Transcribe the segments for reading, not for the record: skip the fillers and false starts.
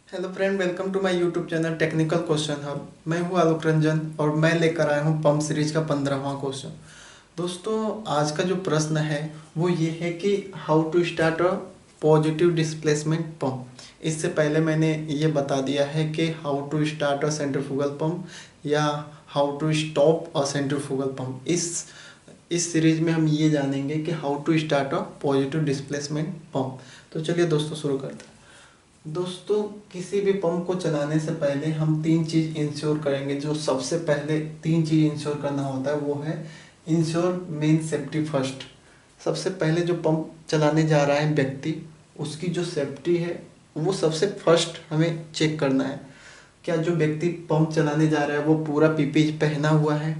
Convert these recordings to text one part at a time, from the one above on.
Hello friend, welcome to my YouTube channel technical question hub. मैं हूं आलोक रंजन और मैं लेकर आया हूं पंप सीरीज का 15वां क्वेश्चन। दोस्तों, आज का जो प्रश्न है वो ये है कि how to start a positive displacement pump. इससे पहले मैंने ये बता दिया है कि how to start a centrifugal pump या how to stop a centrifugal pump. इस सीरीज में हम ये जानेंगे कि how to start a positive displacement pump. तो चलिए दोस्तों, शुरू करते हैं। दोस्तों, किसी भी पंप को चलाने से पहले हम तीन चीज़ इंश्योर करेंगे। जो सबसे पहले तीन चीज़ इंश्योर करना होता है वो है इंश्योर मेन सेफ्टी फर्स्ट। सबसे पहले जो पंप चलाने जा रहा है व्यक्ति, उसकी जो सेफ्टी है वो सबसे फर्स्ट हमें चेक करना है। क्या जो व्यक्ति पंप चलाने जा रहा है वो पूरा पीपीई पहना हुआ है।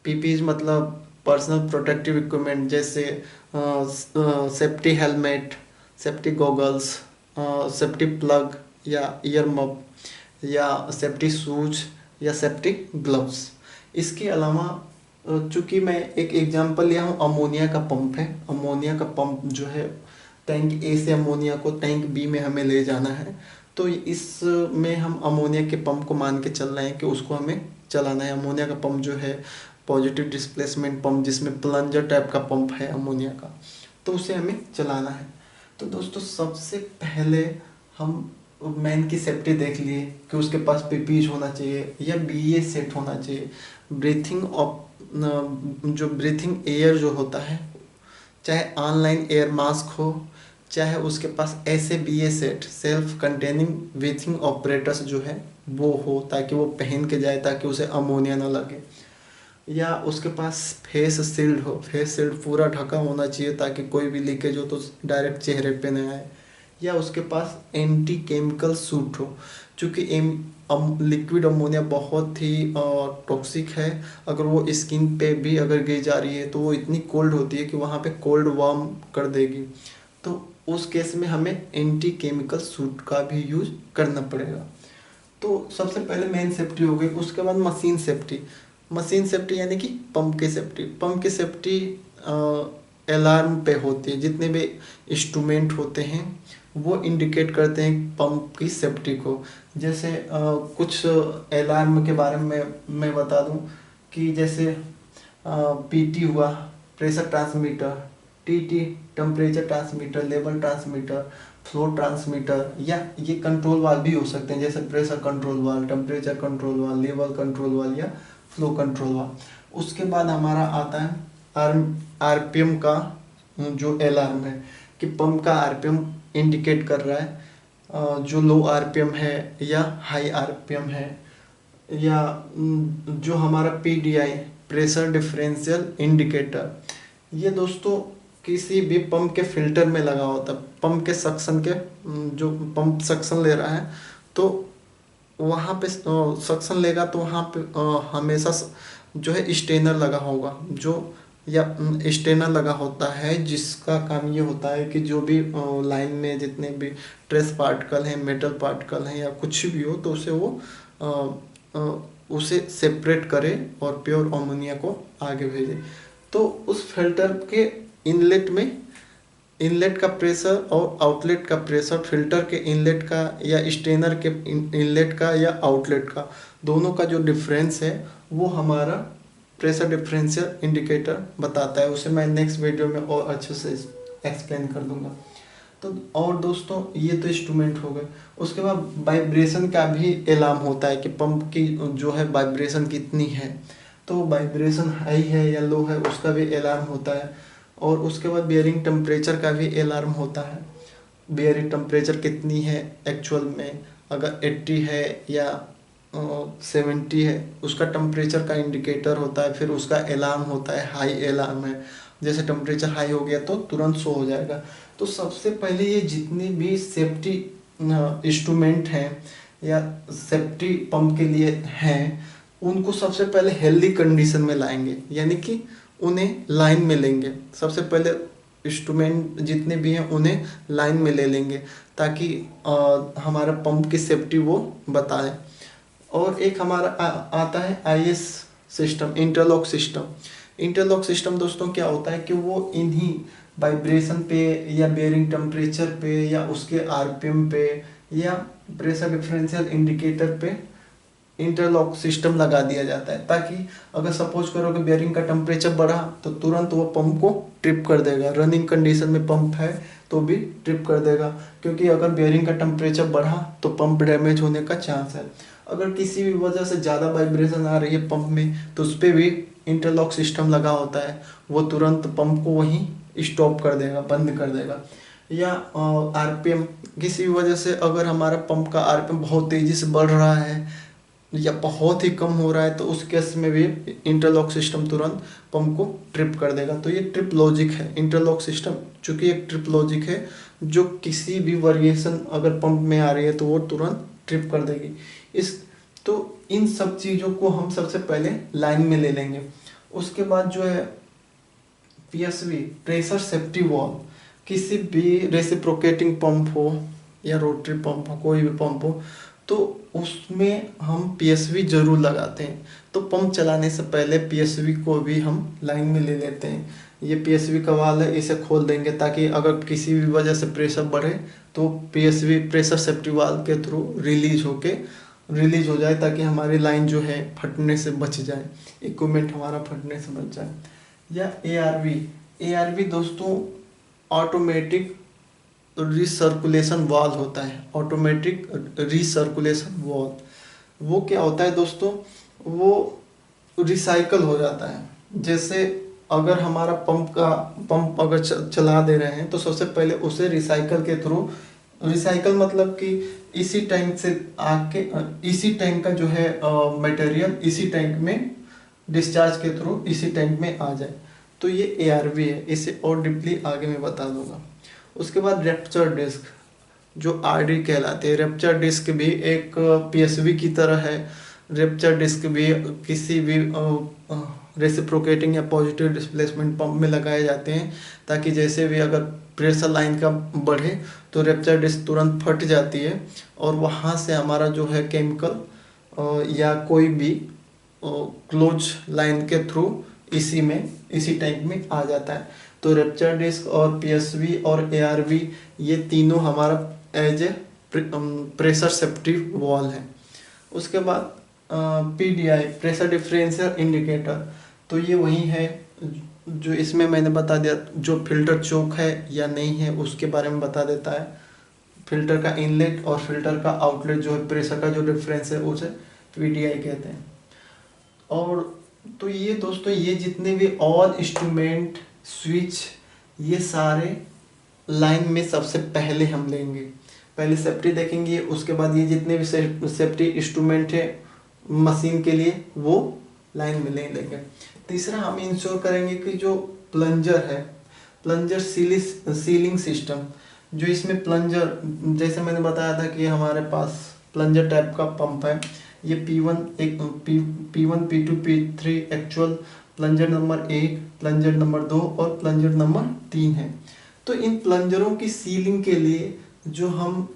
पीपीई मतलब पर्सनल प्रोटेक्टिव इक्विपमेंट, जैसे safety helmet, safety goggles, safety plug या ईयर मफ या सेफ्टी शूज या सेफ्टी ग्लव्स। इसके अलावा चूँकि मैं एक एग्जांपल लिया हूँ, अमोनिया का पंप है। अमोनिया का पंप जो है, टैंक ए से अमोनिया को टैंक बी में हमें ले जाना है। तो इसमें हम अमोनिया के पंप को मान के चल रहे हैं कि उसको हमें चलाना है। अमोनिया का पंप जो है पॉजिटिव डिस्प्लेसमेंट पंप, जिसमें प्लंजर टाइप का पंप है अमोनिया का, तो उसे हमें चलाना है। तो दोस्तों, सबसे पहले हम मैन की सेफ्टी देख लिए कि उसके पास पीपीई होना चाहिए या बीए सेट होना चाहिए। ब्रीथिंग ऑफ जो ब्रीथिंग एयर जो होता है, चाहे ऑनलाइन एयर मास्क हो, चाहे उसके पास ऐसे BA set self containing breathing operators जो है वो हो, ताकि वो पहन के जाए ताकि उसे अमोनिया ना लगे। या उसके पास फेस शील्ड हो, फेस शील्ड पूरा ढका होना चाहिए ताकि कोई भी लीकेज हो तो डायरेक्ट चेहरे पे न आए। या उसके पास एंटी केमिकल सूट हो, क्योंकि लिक्विड अमोनिया बहुत ही टॉक्सिक है। अगर वो स्किन पे भी अगर गिर जा रही है तो वो इतनी कोल्ड होती है कि वहाँ पे कोल्ड वार्म कर देगी। तो उस केस में हमें एंटी केमिकल सूट का भी यूज करना पड़ेगा। तो सबसे पहले मेन सेफ्टी हो गई। उसके बाद मशीन सेफ्टी। मशीन सेफ्टी यानी कि पंप की सेफ्टी। पंप की सेफ्टी अलार्म पे होती है। जितने भी इंस्ट्रूमेंट होते हैं वो इंडिकेट करते हैं पंप की सेफ्टी को। जैसे कुछ अलार्म के बारे में मैं बता दूं कि जैसे पीटी हुआ, pressure transmitter, TT temperature transmitter, level transmitter, flow transmitter, या ये कंट्रोल वाल भी हो सकते हैं, जैसे प्रेशर कंट्रोल वाल, टेम्परेचर कंट्रोल वाल, लेवल कंट्रोल वाल या फ्लो कंट्रोल वाल। उसके बाद हमारा आता है आरपीएम का जो अलार्म है, कि पंप का आरपीएम इंडिकेट कर रहा है जो लो आरपीएम है या हाई आरपीएम है। या जो हमारा पीडीआई, प्रेशर डिफरेंशियल इंडिकेटर, ये दोस्तों किसी भी पंप के फिल्टर में लगा होता है। पंप के सक्शन के जो पंप सक्शन ले रहा है तो वहाँ पे सक्शन लेगा तो वहाँ पे हमेशा जो है स्टेनर लगा होगा, जो या स्टेनर लगा होता है, जिसका काम ये होता है कि जो भी लाइन में जितने भी ट्रेस पार्टिकल हैं, मेटल पार्टिकल हैं या कुछ भी हो, तो उसे वो अ, उसे सेपरेट करे और प्योर अमोनिया को आगे भेजे। तो उस फिल्टर के इनलेट में, इनलेट का प्रेशर और आउटलेट का प्रेशर, फिल्टर के इनलेट का या स्टेनर के इनलेट का या आउटलेट का, दोनों का जो डिफरेंस है वो हमारा प्रेशर डिफरेंशियल इंडिकेटर बताता है। उसे मैं नेक्स्ट वीडियो में और अच्छे से एक्सप्लेन कर दूंगा। तो और दोस्तों, ये तो इंस्ट्रूमेंट हो गए। उसके बाद वाइब्रेशन का भी अलार्म होता है कि पंप की जो है वाइब्रेशन कितनी है। तो वाइब्रेशन हाई है या लो है उसका भी अलार्म होता है। और उसके बाद बियरिंग टेम्परेचर का भी अलार्म होता है। बियरिंग टेम्परेचर कितनी है एक्चुअल में, अगर 80 है या 70 है, उसका टेम्परेचर का इंडिकेटर होता है। फिर उसका अलार्म होता है, हाई अलार्म है। जैसे टेम्परेचर हाई हो गया तो तुरंत शो हो जाएगा। तो सबसे पहले ये जितने भी सेफ्टी इंस्ट्रूमेंट हैं या सेफ्टी पंप के लिए हैं, उनको सबसे पहले हेल्दी कंडीशन में लाएंगे, यानी कि उन्हें लाइन में लेंगे। सबसे पहले इंस्ट्रूमेंट जितने भी हैं उन्हें लाइन में ले लेंगे ताकि हमारा पंप की सेफ्टी वो बताएं। और एक हमारा आता है IS system, interlock system. Interlock system दोस्तों क्या होता है कि वो इन्हीं वाइब्रेशन पे या बेयरिंग टेम्परेचर पे या उसके आरपीएम पे या प्रेशर डिफरेंशियल इंडिकेटर पे इंटरलॉक सिस्टम लगा दिया जाता है, ताकि अगर सपोज करो कि बेयरिंग का टेम्परेचर बढ़ा तो तुरंत वो पंप को ट्रिप कर देगा। रनिंग कंडीशन में पंप है तो भी ट्रिप कर देगा, क्योंकि अगर बेयरिंग का टेम्परेचर बढ़ा तो पंप डैमेज होने का चांस है। अगर किसी भी वजह से ज़्यादा वाइब्रेशन आ रही है पंप में तो उस पर भी इंटरलॉक सिस्टम लगा होता है, वो तुरंत पंप को वहीं स्टॉप कर देगा, बंद कर देगा। या आरपीएम, किसी भी वजह से अगर हमारा पंप का आरपीएम बहुत तेज़ी से बढ़ रहा है या बहुत ही कम हो रहा है तो उस केस में भी इंटरलॉक सिस्टम तुरंत पंप को ट्रिप कर देगा। तो ये ट्रिप लॉजिक है। इंटरलॉक सिस्टम चूंकि एक ट्रिप लॉजिक है जो किसी भी वेरिएशन अगर पंप में आ रही है तो वो तुरंत ट्रिप कर देगी। इस तो इन सब चीज़ों को हम सबसे पहले लाइन में ले लेंगे। उसके बाद जो है पीएसवी, प्रेशर सेफ्टी वाल्व, किसी भी रेसिप्रोकेटिंग पंप हो या रोटरी पंप हो, कोई भी पंप हो, तो उसमें हम पीएसवी जरूर लगाते हैं। तो पंप चलाने से पहले पीएसवी को भी हम लाइन में ले लेते हैं। ये पीएसवी का वाल्व है, इसे खोल देंगे ताकि अगर किसी भी वजह से प्रेशर बढ़े तो पीएसवी, प्रेशर सेफ्टी वाल्व के थ्रू रिलीज हो जाए, ताकि हमारी लाइन जो है फटने से बच जाए, इक्विपमेंट हमारा फटने से बच जाए। या एआरवी दोस्तों ऑटोमेटिक रिसर्कुलेशन वाल्व होता है। ऑटोमेटिक रिसर्कुलेशन वाल्व वो क्या होता है दोस्तों, वो रिसाइकल हो जाता है। जैसे अगर हमारा पंप अगर चला दे रहे हैं तो सबसे पहले उसे रिसाइकल के थ्रू, रिसाइकल मतलब कि इसी टैंक से आके इसी टैंक का जो है मटेरियल इसी टैंक में डिस्चार्ज के थ्रू इसी टैंक में आ जाए। तो ये एआरवी है, इसे और डीपली आगे मैं बता दूंगा। उसके बाद रेप्चर डिस्क जो आरडी कहलाते हैं। रेप्चर डिस्क भी एक पीएसवी की तरह है। रेप्चर डिस्क भी किसी भी रेसिप्रोकेटिंग या पॉजिटिव डिस्प्लेसमेंट पंप में लगाए जाते हैं, ताकि जैसे भी अगर प्रेशर लाइन का बढ़े तो रेप्चर डिस्क तुरंत फट जाती है और वहाँ से हमारा जो है केमिकल या कोई भी क्लोज लाइन के थ्रू इसी टैंक में आ जाता है। तो रेप्चर डिस्क और पीएसवी और एआरवी ये तीनों हमारा as a pressure safety valve है। उसके बाद पीडीआई, प्रेशर डिफरेंशियल इंडिकेटर, तो ये वही है जो इसमें मैंने बता दिया, जो फिल्टर चोक है या नहीं है उसके बारे में बता देता है। फिल्टर का इनलेट और फिल्टर का आउटलेट जो है प्रेशर का जो डिफरेंस है उसे पीडीआई कहते हैं। और तो ये दोस्तों ये जितने भी ऑल इंस्ट्रूमेंट स्विच ये सारे लाइन में सबसे पहले हम लेंगे। पहले सेफ्टी देखेंगे, उसके बाद ये जितने भी सेफ्टी इंस्ट्रूमेंट है मशीन के लिए वो लाइन में ले लेंगे। तीसरा हम इंश्योर करेंगे कि जो प्लंजर है, प्लंजर सीलिंग सिस्टम, जो इसमें प्लंजर जैसे मैंने बताया था कि हमारे पास प्लंजर टाइप का पंप है। ये P1 P1 P2 P3 actual plunger number 1, plunger number 2 और प्लंजर नंबर 3 है। तो इन प्लंजरों की सीलिंग के लिए जो हम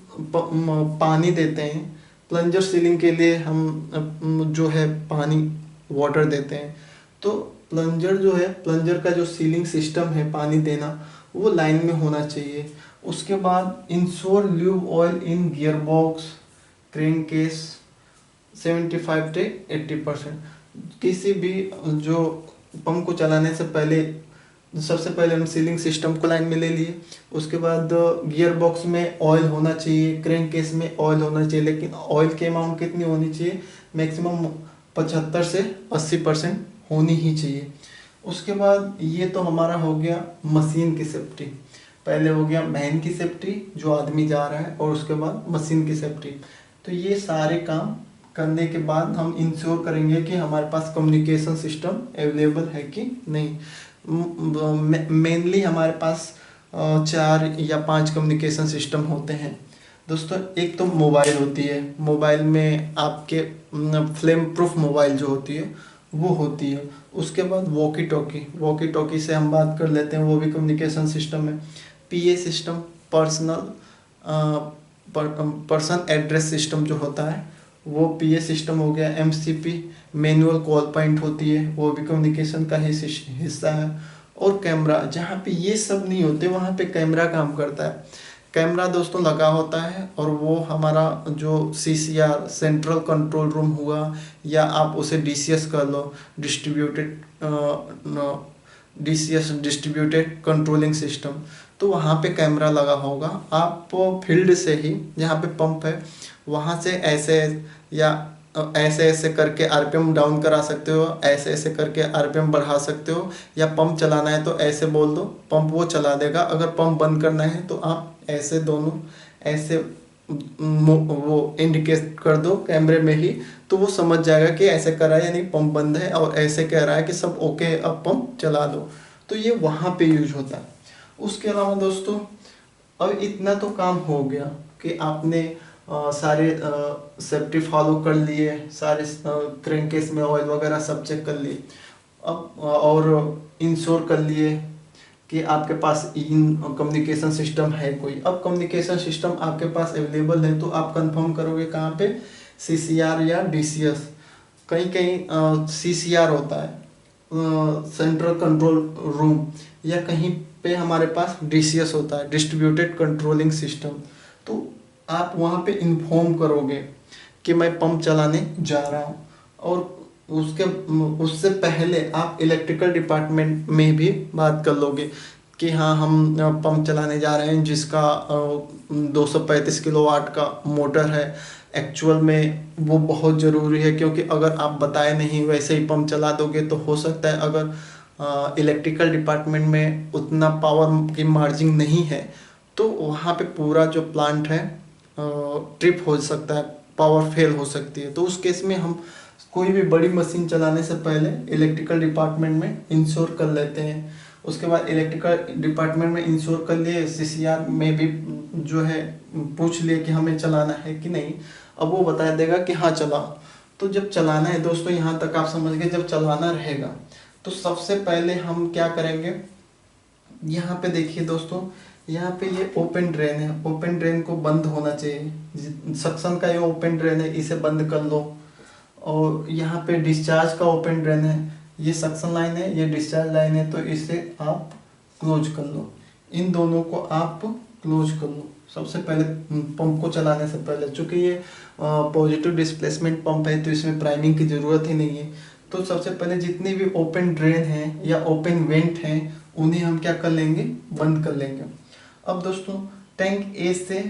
पानी देते हैं, प्लंजर सीलिंग के लिए हम जो है पानी वाटर देते हैं। तो प्लंजर जो है, प्लंजर का जो सीलिंग सिस्टम है पानी देना वो लाइन में होना चाहिए। उसके बाद ensure lube oil in gear box crank case 75 से 80%। किसी भी जो पंप को चलाने से पहले सबसे पहले हम सीलिंग सिस्टम को लाइन में ले लिए। उसके बाद गियर बॉक्स में ऑयल होना चाहिए, क्रैंक केस में ऑयल होना चाहिए, लेकिन ऑयल की अमाउंट कितनी होनी चाहिए, मैक्सिमम 75 से 80% होनी ही चाहिए। उसके बाद ये तो हमारा हो गया मशीन की सेफ्टी। पहले हो गया मैन की सेफ्टी जो आदमी जा रहा है, और उसके बाद मशीन की सेफ्टी। तो ये सारे काम करने के बाद हम इंश्योर करेंगे कि हमारे पास कम्युनिकेशन सिस्टम अवेलेबल है कि नहीं। मेनली हमारे पास 4 या 5 कम्युनिकेशन सिस्टम होते हैं दोस्तों। एक तो मोबाइल होती है, मोबाइल में आपके फ्लेम प्रूफ मोबाइल जो होती है वो होती है। उसके बाद वॉकी टॉकी, वॉकी टॉकी से हम बात कर लेते हैं, वो भी कम्युनिकेशन सिस्टम है। PA system, person address system जो होता है वो पीए सिस्टम हो गया। एमसीपी, मैनुअल कॉल पॉइंट होती है, वो भी कम्युनिकेशन का ही हिस्सा है। और कैमरा, जहाँ पे ये सब नहीं होते वहाँ पे कैमरा काम करता है। कैमरा दोस्तों लगा होता है और वो हमारा जो सीसीआर सेंट्रल कंट्रोल रूम हुआ, या आप उसे डीसीएस कर लो, डीसीएस डिस्ट्रीब्यूटेड कंट्रोलिंग सिस्टम। तो वहाँ पे कैमरा लगा होगा। आप फील्ड से ही, जहाँ पे पंप है वहाँ से ऐसे या ऐसे ऐसे करके आरपीएम डाउन करा सकते हो, ऐसे ऐसे करके आरपीएम बढ़ा सकते हो, या पंप चलाना है तो ऐसे बोल दो, पंप वो चला देगा। अगर पंप बंद करना है तो आप ऐसे दोनों ऐसे वो इंडिकेट कर दो कैमरे में ही, तो वो समझ जाएगा कि ऐसे कर रहा है यानी पंप बंद है, और ऐसे कह रहा है कि सब ओके है अब पंप चला दो। तो ये वहाँ पे यूज होता है। उसके अलावा दोस्तों अब इतना तो काम हो गया कि आपने सारे सेफ्टी फॉलो कर लिए, सारे क्रैंकेस में ऑयल वगैरह सब चेक कर लिए, अब और इंश्योर कर लिए कि आपके पास इन कम्युनिकेशन सिस्टम है कोई। अब कम्युनिकेशन सिस्टम आपके पास अवेलेबल है तो आप कंफर्म करोगे कहाँ पे, सीसीआर या डीसीएस। कहीं कहीं सीसीआर होता है, सेंट्रल कंट्रोल रूम, या कहीं पे हमारे पास डीसीएस होता है, डिस्ट्रीब्यूटेड कंट्रोलिंग सिस्टम। तो आप वहाँ पे इन्फॉर्म करोगे कि मैं पंप चलाने जा रहा हूँ, और उसके उससे पहले आप इलेक्ट्रिकल डिपार्टमेंट में भी बात कर लोगे कि हाँ हम पंप चलाने जा रहे हैं जिसका 235 किलोवाट का मोटर है। एक्चुअल में वो बहुत ज़रूरी है, क्योंकि अगर आप बताए नहीं वैसे ही पंप चला दोगे तो हो सकता है अगर इलेक्ट्रिकल डिपार्टमेंट में उतना पावर की मार्जिन नहीं है तो वहाँ पे पूरा जो प्लांट है ट्रिप हो सकता है, पावर फेल हो सकती है। तो उस केस में हम कोई भी बड़ी मशीन चलाने से पहले इलेक्ट्रिकल डिपार्टमेंट में इंश्योर कर लेते हैं। उसके बाद इलेक्ट्रिकल डिपार्टमेंट में इंश्योर कर लिए, सीसीआर में भी जो है पूछ लिए कि हमें चलाना है कि नहीं। अब वो बता देगा कि हाँ चलाओ। तो जब चलाना है दोस्तों, यहाँ तक आप समझ गए, जब चलाना रहेगा तो सबसे पहले हम क्या करेंगे, यहाँ पे देखिए दोस्तों, यहाँ पे ये ओपन ड्रेन है, ओपन ड्रेन को बंद होना चाहिए। सक्शन का ये ओपन ड्रेन है, इसे बंद कर लो। और यहाँ पे डिस्चार्ज का ओपन ड्रेन है, ये सक्शन लाइन है, ये डिस्चार्ज लाइन है, तो इसे आप क्लोज कर लो। इन दोनों को आप क्लोज कर लो सबसे पहले पंप को चलाने से पहले। चूँकि ये पॉजिटिव डिस्प्लेसमेंट पंप है तो इसमें प्राइमिंग की ज़रूरत ही नहीं है। तो सबसे पहले जितनी भी ओपन ड्रेन है या ओपन वेंट हैं उन्हें हम क्या कर लेंगे, बंद कर लेंगे। अब दोस्तों टैंक ए से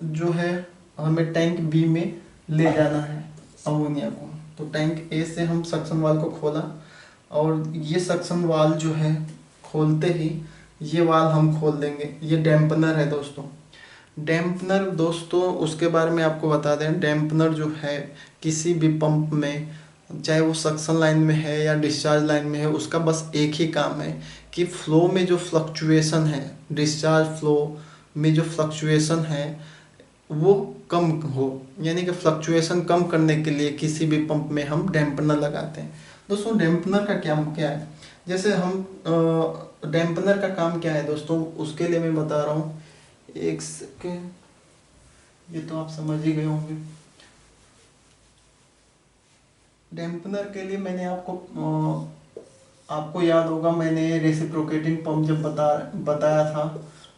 जो है हमें टैंक बी में ले जाना है अमोनिया को। तो टैंक ए से हम सक्शन वाल को खोला, और ये सक्शन वाल जो है खोलते ही ये वाल हम खोल देंगे। ये डैम्पनर है दोस्तों। डैम्पनर दोस्तों उसके बारे में आपको बता दें, डैम्पनर जो है किसी भी पंप में, चाहे वो सक्शन लाइन में है या डिस्चार्ज लाइन में है, उसका बस एक ही काम है कि फ्लो में जो फ्लक्चुएशन है, डिस्चार्ज फ्लो में जो फ्लक्चुएशन है वो कम हो। यानी कि फ्लक्चुएशन कम करने के लिए किसी भी पंप में हम डैम्पनर लगाते हैं। दोस्तों डैम्पनर का क्या क्या है, जैसे हम डैम्पनर का काम क्या है दोस्तों, उसके लिए मैं बता रहा हूँ। एक सेकेंड, ये तो आप समझ ही गए होंगे। डैम्पनर के लिए मैंने आपको याद होगा, मैंने रेसिप्रोकेटिंग पंप जब बताया था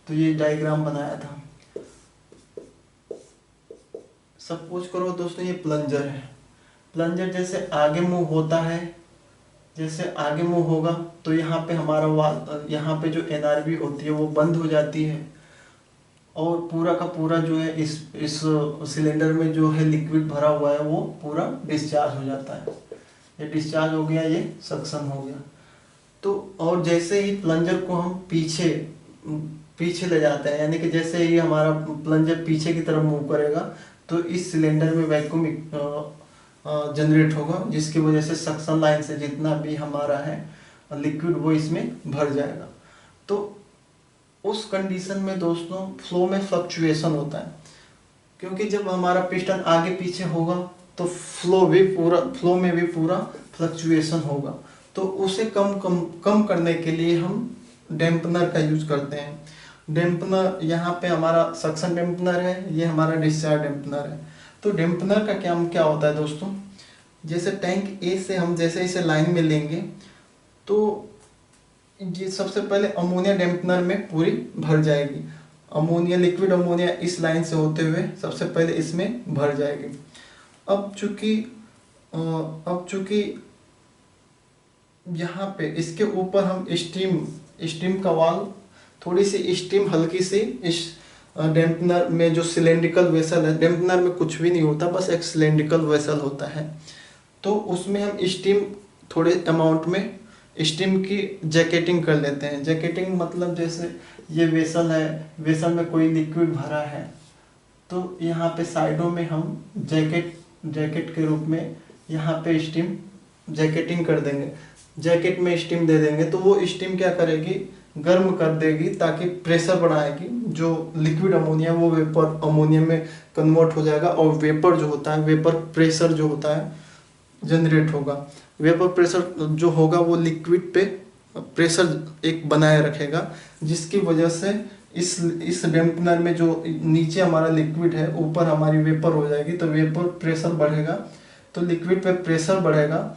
तो ये डायग्राम बनाया था। सपोज करो दोस्तों ये प्लंजर है। प्लंजर जैसे आगे मूव होता है, जैसे आगे मूव होगा तो यहाँ पे हमारा वाल, यहाँ पे जो एनआरबी होती है वो बंद हो जाती है, और पूरा का पूरा जो है इस सिलेंडर में जो है लिक्विड भरा हुआ है वो पूरा डिस्चार्ज हो जाता है। ये डिस्चार्ज हो गया, ये सक्शन हो गया। तो और जैसे ही प्लंजर को हम पीछे ले जाते हैं, यानी कि जैसे ही हमारा प्लंजर पीछे की तरफ मूव करेगा तो इस सिलेंडर में वैक्यूम जनरेट होगा, जिसकी वजह से सक्शन लाइन से जितना भी हमारा है लिक्विड वो इसमें भर जाएगा। तो उस कंडीशन में दोस्तों फ्लो में फ्लक्चुएशन होता है, क्योंकि जब हमारा पिस्टन आगे पीछे होगा तो फ्लो में भी पूरा फ्लक्चुएशन होगा। तो उसे कम करने के लिए हम डैम्पनर का यूज करते हैं। डैम्पनर यहाँ पे हमारा सक्शन डैम्पनर है, ये हमारा डिस्चार्ज डैम्पनर है। तो डैम्पनर का क्या होता है दोस्तों, जैसे टैंक ए से हम जैसे इसे लाइन में लेंगे तो ये सबसे पहले अमोनिया डैम्पनर में पूरी भर जाएगी। अमोनिया, लिक्विड अमोनिया इस लाइन से होते हुए सबसे पहले इसमें भर जाएगी। अब चूंकि यहाँ पे इसके ऊपर हम स्टीम का वाल्व, थोड़ी सी स्टीम हल्की सी इस डैम्पनर में, जो सिलेंड्रिकल वेसल है, डैम्पनर में कुछ भी नहीं होता, बस एक सिलेंड्रिकल वेसल होता है, तो उसमें हम स्टीम थोड़े अमाउंट में स्टीम की जैकेटिंग कर लेते हैं। जैकेटिंग मतलब जैसे ये वेसल है, वेसल में कोई लिक्विड भरा है, तो यहाँ पे साइडों में हम जैकेट के रूप में यहाँ पे स्टीम जैकेटिंग कर देंगे, जैकेट में स्टीम दे देंगे। तो वो स्टीम क्या करेगी, गर्म कर देगी, ताकि प्रेशर बढ़ाएगी, जो लिक्विड अमोनिया वो वेपर अमोनिया में कन्वर्ट हो जाएगा, और वेपर जो होता है, वेपर प्रेशर जो होता है जनरेट होगा। वेपर प्रेशर जो होगा वो लिक्विड पे प्रेशर एक बनाए रखेगा, जिसकी वजह से इस डैम्पनर में जो नीचे हमारा लिक्विड है, ऊपर हमारी वेपर हो जाएगी, तो वेपर प्रेशर बढ़ेगा, तो लिक्विड पे प्रेशर बढ़ेगा,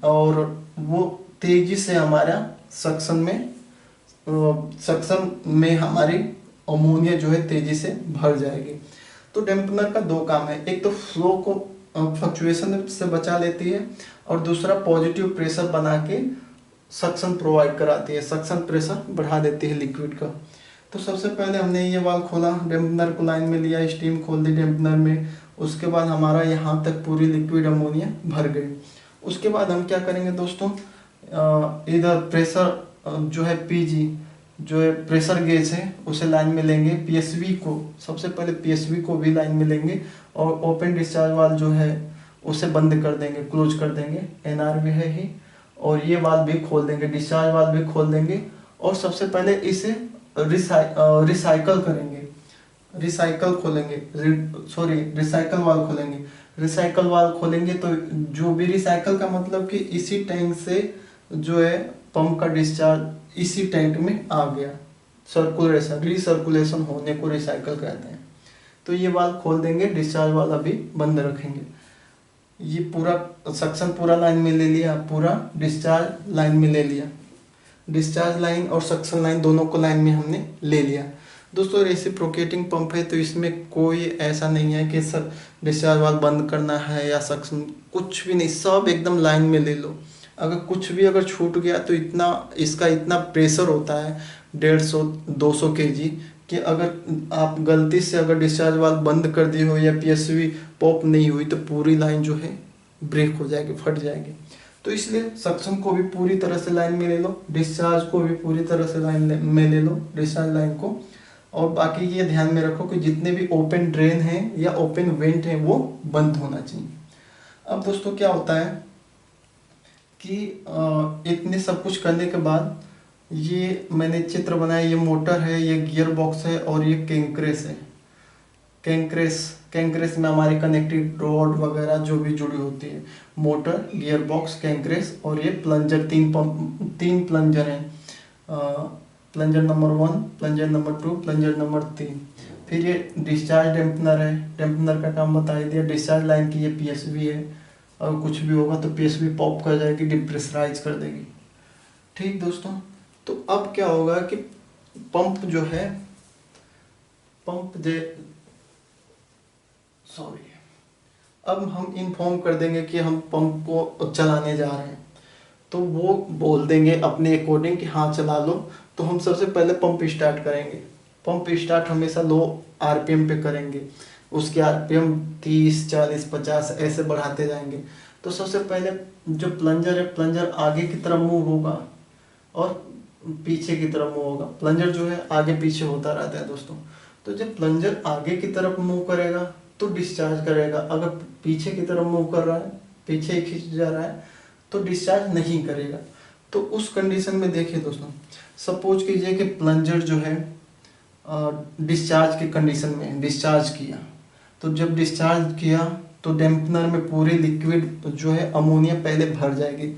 और वो तेजी से हमारा सक्शन में हमारी अमोनिया जो है तेजी से भर जाएगी। तो डैम्पनर का दो काम है, एक तो फ्लो को फ्लक्चुएशन से बचा लेती है, और दूसरा पॉजिटिव प्रेशर बना के सक्शन प्रोवाइड कराती है, सक्शन प्रेशर बढ़ा देती है लिक्विड का। तो सबसे पहले हमने ये वाल्व खोला, डैम्पनर को लाइन में लिया, स्टीम खोल दी डैम्पनर में, उसके बाद हमारा यहाँ तक पूरी लिक्विड अमोनिया भर गई। उसके बाद हम क्या करेंगे दोस्तों, इधर प्रेशर जो है पीजी, जो है प्रेशर गेज है, उसे लाइन में लेंगे, पीएसवी को सबसे पहले पीएसवी को भी लाइन में लेंगे, और ओपन डिस्चार्ज वाल्व जो है उसे बंद कर देंगे, क्लोज कर देंगे, एनआरवी है ही, और ये वाल्व भी खोल देंगे, डिस्चार्ज वाल्व भी खोल देंगे, और सबसे पहले इसे रिसाइकल करेंगे, रिसाइकल वाल्व खोलेंगे। रिसाइकल वाल्व खोलेंगे तो जो भी रिसाइकल का मतलब कि इसी टैंक से जो है पंप का डिस्चार्ज इसी टैंक में आ गया, रिसर्कुलेशन होने को रिसाइकल कहते हैं। तो ये वाल्व खोल देंगे, डिस्चार्ज वाला भी बंद रखेंगे। ये पूरा सक्शन पूरा लाइन में ले लिया, पूरा डिस्चार्ज लाइन में ले लिया, डिस्चार्ज लाइन और सक्शन लाइन दोनों को लाइन में हमने ले लिया। दोस्तों रेसिप्रोकेटिंग पंप है, तो इसमें कोई ऐसा नहीं है कि सर डिस्चार्ज वाल्व बंद करना है या सक्शन, कुछ भी नहीं, सब एकदम लाइन में ले लो। अगर कुछ भी अगर छूट गया तो इसका इतना प्रेशर होता है 150-200 kg, कि अगर आप गलती से अगर डिस्चार्ज वाल्व बंद कर दिए हो या पीएसवी पॉप नहीं हुई, तो पूरी लाइन जो है ब्रेक हो जाएगी, फट जाएगी। तो इसलिए सक्शन को भी पूरी तरह से लाइन में ले लो, डिस्चार्ज को भी पूरी तरह से लाइन में ले लो, डिस्चार्ज लाइन को। और बाकी ये ध्यान में रखो कि जितने भी ओपन ड्रेन हैं या ओपन वेंट हैं वो बंद होना चाहिए। अब दोस्तों क्या होता है कि इतने सब कुछ करने के बाद ये मैंने चित्र बनाया, ये मोटर है, ये गियर बॉक्स है, और ये कैंक्रेस है। कैंक्रेस में हमारी कनेक्टेड रॉड वगैरह जो भी जुड़ी होती है, मोटर, गियर बॉक्स, कैंक्रेस, और ये प्लंजर, तीन प्लंजर हैं, plunger number 1, plunger number 2, plunger number 3। फिर ये डिस्चार्ज डैम्पनर है, डैम्पनर का काम बता ही दिया। डिस्चार्ज लाइन की ये पीएसवी है, और कुछ भी होगा तो पीएसवी पॉप कर जाएगी, डिप्रेशराइज कर देगी। ठीक दोस्तों, तो अब क्या होगा कि पंप जो है, अब हम इन्फॉर्म कर देंगे कि हम पंप को चलाने जा रहे हैं, तो वो बोल देंगे अपने अकॉर्डिंग कि हाँ चला लो। तो हम सबसे पहले पंप स्टार्ट करेंगे। पंप स्टार्ट हमेशा लो आरपीएम पे करेंगे, उसके आरपीएम 30, 40, 50 ऐसे बढ़ाते जाएंगे। तो सबसे पहले जो प्लंजर है, प्लंजर आगे की तरफ मूव होगा और पीछे की तरफ मूव होगा। प्लंजर जो है आगे पीछे होता रहता है दोस्तों। तो जब प्लंजर आगे की तरफ मूव करेगा तो डिस्चार्ज करेगा, अगर पीछे की तरफ मूव कर रहा है, पीछे खींच जा रहा है, तो डिस्चार्ज नहीं करेगा। तो उस कंडीशन में देखिए दोस्तों, सपोज कीजिए कि प्लंजर जो है डिस्चार्ज की कंडीशन में डिस्चार्ज किया, तो जब डिस्चार्ज किया तो डैम्पनर में पूरी लिक्विड जो है अमोनिया पहले भर जाएगी।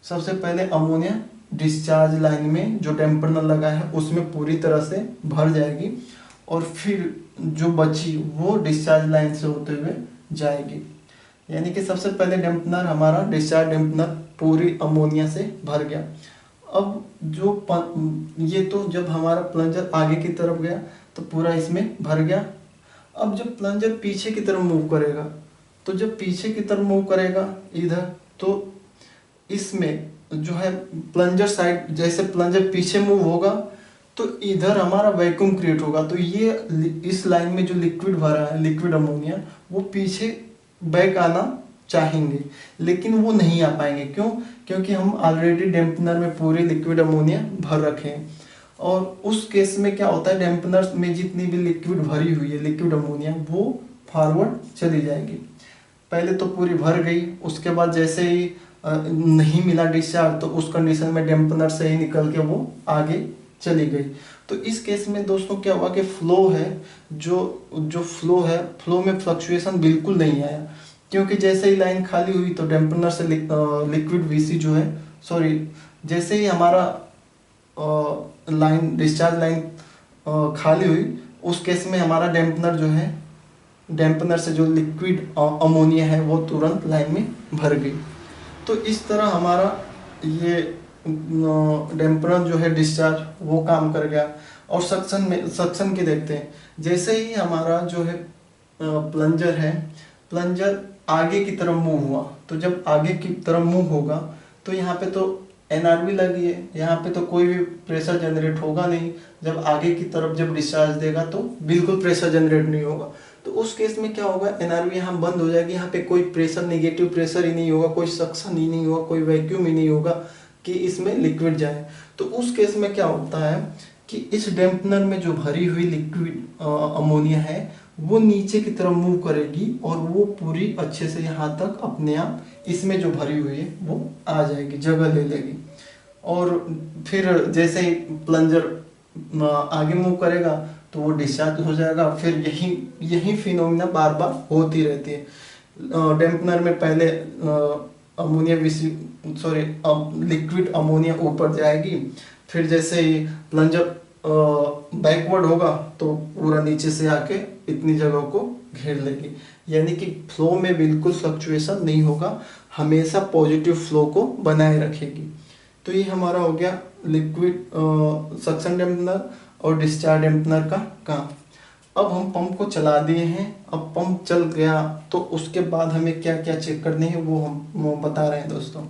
सबसे पहले अमोनिया डिस्चार्ज लाइन में जो डैम्पनर लगा है उसमें पूरी तरह से भर जाएगी, और फिर जो बची वो डिस्चार्ज लाइन से होते हुए जाएगी। यानी कि सबसे पहले डैम्पनर हमारा, डिस्चार्ज डैम्पनर पूरी अमोनिया से भर गया। अब जो ये तो जब हमारा प्लंजर आगे की तरफ गया, तो पूरा इसमें भर गया। अब जब प्लंजर पीछे की तरफ मूव करेगा, तो जब पीछे की तरफ मूव करेगा इधर, तो इसमें जो है प्लंजर साइड, जैसे प्लंजर पीछे मूव होगा तो इधर हमारा वैक्यूम क्रिएट होगा। तो ये इस लाइन में जो लिक्विड भरा है, लिक्विड अमोनिया, वो पीछे बैक आना चाहेंगे लेकिन वो नहीं आ पाएंगे। क्यों? क्योंकि हम ऑलरेडी डैम्पनर में पूरे लिक्विड अमोनिया भर रखे हैं। और उस केस में क्या होता है, डैम्पनर में जितनी भी लिक्विड भरी हुई है, लिक्विड अमोनिया, वो फॉरवर्ड चली जाएगी। पहले तो पूरी भर गई, उसके बाद जैसे ही नहीं मिला डिस्चार्ज, तो उस कंडीशन में डैम्पनर से ही निकल के वो आगे चली गई। तो इस केस में दोस्तों क्या हुआ कि फ्लो है, जो फ्लो है, फ्लो में फ्लक्चुएशन बिल्कुल नहीं आया। क्योंकि जैसे ही लाइन खाली हुई तो डैम्पनर से लिक्विड वीसी जो है, सॉरी, जैसे ही हमारा लाइन, डिस्चार्ज लाइन खाली हुई, उस केस में हमारा डैम्पनर जो है, डैम्पनर से जो लिक्विड अमोनिया है वो तुरंत लाइन में भर गई। तो इस तरह हमारा ये डैम्पनर जो है डिस्चार्ज वो काम कर गया। और सक्शन के देखते हैं, जैसे ही हमारा जो है प्लंजर है, प्लंजर आगे की तरफ मूव हुआ, तो जब आगे की तरफ मूव होगा तो यहाँ पे तो एनआरवी लगी है, यहाँ पे तो कोई भी प्रेशर जनरेट होगा नहीं। जब आगे की तरफ जब डिस्चार्ज देगा तो बिल्कुल प्रेशर जनरेट नहीं होगा। तो उस केस में क्या होगा, एनआरवी यहाँ बंद हो जाएगी, यहाँ पे कोई प्रेशर, नेगेटिव प्रेशर ही नहीं होगा, कोई सक्शन ही नहीं होगा, कोई वैक्यूम ही नहीं होगा कि इसमें लिक्विड जाए। तो उस केस में क्या होता है कि इस डैम्पनर में जो भरी हुई लिक्विड अमोनिया है वो नीचे की तरफ मूव करेगी और वो पूरी अच्छे से यहाँ तक अपने आप इसमें जो भरी हुई है वो आ जाएगी, जगह ले लेगी। और फिर जैसे ही प्लंजर आगे मूव करेगा तो वो डिस्चार्ज हो जाएगा। फिर यही फिनोमिना बार बार होती रहती है। डैम्पनर में पहले अमोनिया लिक्विड अमोनिया ऊपर जाएगी, फिर जैसे ही प्लंजर बैकवर्ड होगा तो पूरा नीचे से आके इतनी जगह को घेर लेगी। यानी कि फ्लो में बिल्कुल फ्लक्चुएशन नहीं होगा, हमेशा पॉजिटिव फ्लो को बनाए रखेगी। तो ये हमारा हो गया लिक्विड सक्शन डैम्पनर और डिस्चार्ज डैम्पनर का काम। अब हम पंप को चला दिए हैं, अब पंप चल गया तो उसके बाद हमें क्या क्या चेक करने हैं वो हम बता रहे हैं दोस्तों।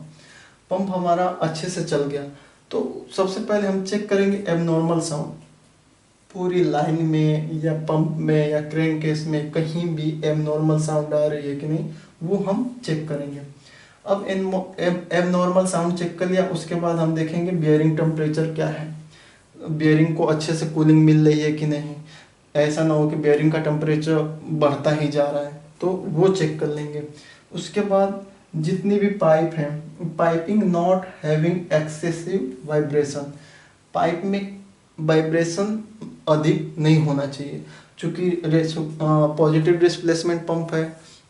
पंप हमारा अच्छे से चल गया तो सबसे पहले हम चेक करेंगे एबनॉर्मल साउंड। पूरी लाइन में या पंप में या क्रैंक केस में कहीं भी एबनॉर्मल साउंड आ रही है कि नहीं, वो हम चेक करेंगे। अब एबनॉर्मल साउंड चेक कर लिया, उसके बाद हम देखेंगे बियरिंग टेम्परेचर क्या है, बियरिंग को अच्छे से कूलिंग मिल रही है कि नहीं। ऐसा ना हो कि बियरिंग का टेम्परेचर बढ़ता ही जा रहा है, तो वो चेक कर लेंगे। उसके बाद जितनी भी पाइप हैं, piping not having excessive vibration, pipe में वाइब्रेशन अधिक नहीं होना चाहिए। चूँकि पॉजिटिव डिस्प्लेसमेंट पंप है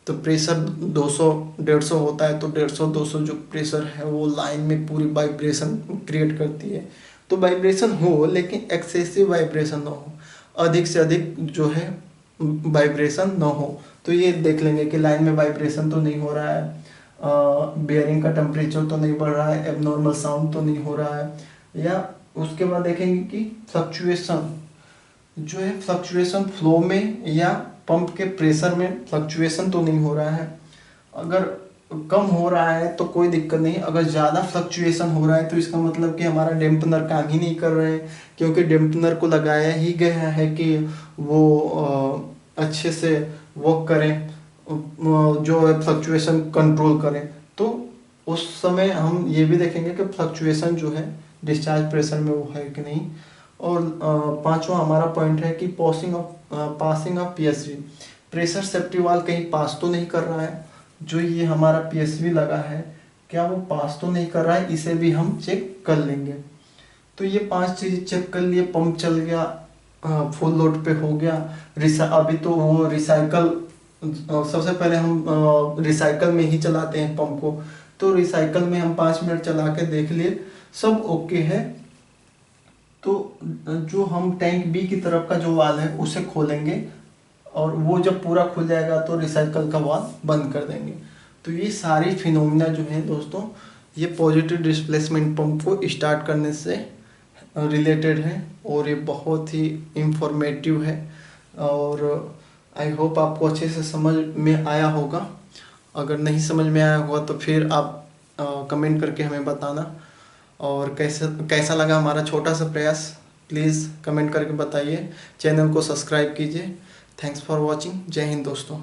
तो प्रेशर 200-150 होता है, तो 150-200 जो प्रेशर है वो लाइन में पूरी वाइब्रेशन क्रिएट करती है। तो वाइब्रेशन हो लेकिन एक्सेसिव वाइब्रेशन ना हो, अधिक से अधिक जो है वाइब्रेशन ना हो। तो ये देख लेंगे कि लाइन में वाइब्रेशन तो नहीं हो रहा है, बियरिंग का टेम्परेचर तो नहीं बढ़ रहा है, एबनॉर्मल साउंड तो नहीं हो रहा है। या उसके बाद देखेंगे कि फ्लक्चुएशन जो है, फ्लक्चुएशन फ्लो में या पंप के प्रेशर में फ्लक्चुएशन तो नहीं हो रहा है। अगर कम हो रहा है तो कोई दिक्कत नहीं, अगर ज़्यादा फ्लक्चुएशन हो रहा है तो इसका मतलब कि हमारा डैम्पनर काम ही नहीं कर रहे हैं। क्योंकि डैम्पनर को लगाया ही गया है कि वो अच्छे से वर्क करें, जो है फ्लक्चुएशन कंट्रोल करें। तो उस समय हम ये भी देखेंगे कि फ्लक्चुएशन जो है डिस्चार्ज प्रेशर में वो है कि नहीं। और पांचवा हमारा पॉइंट है कि passing of PSV, pressure safety valve कहीं पास तो नहीं कर रहा है। जो ये हमारा पीएसवी लगा है क्या वो पास तो नहीं कर रहा है, इसे भी हम चेक कर लेंगे। तो ये 5 चीज चेक कर लिए, पंप चल गया, फुल लोड पे हो गया। अभी तो वो रिसाइकल, सबसे पहले हम रिसाइकल में ही चलाते हैं पंप को, तो रिसाइकल में हम 5 मिनट चला के देख लिए, सब ओके है। तो जो हम टैंक बी की तरफ का जो वाल्व है उसे खोलेंगे और वो जब पूरा खुल जाएगा तो रिसाइकल का वाल्व बंद कर देंगे। तो ये सारी फिनोमिना जो है दोस्तों, ये पॉजिटिव डिस्प्लेसमेंट पंप को स्टार्ट करने से रिलेटेड है और ये बहुत ही इंफॉर्मेटिव है। और आई होप आपको अच्छे से समझ में आया होगा। अगर नहीं समझ में आया होगा तो फिर आप कमेंट करके हमें बताना। और कैसा कैसा लगा हमारा छोटा सा प्रयास, प्लीज़ कमेंट करके बताइए। चैनल को सब्सक्राइब कीजिए। Thanks for watching. जय हिंद दोस्तों।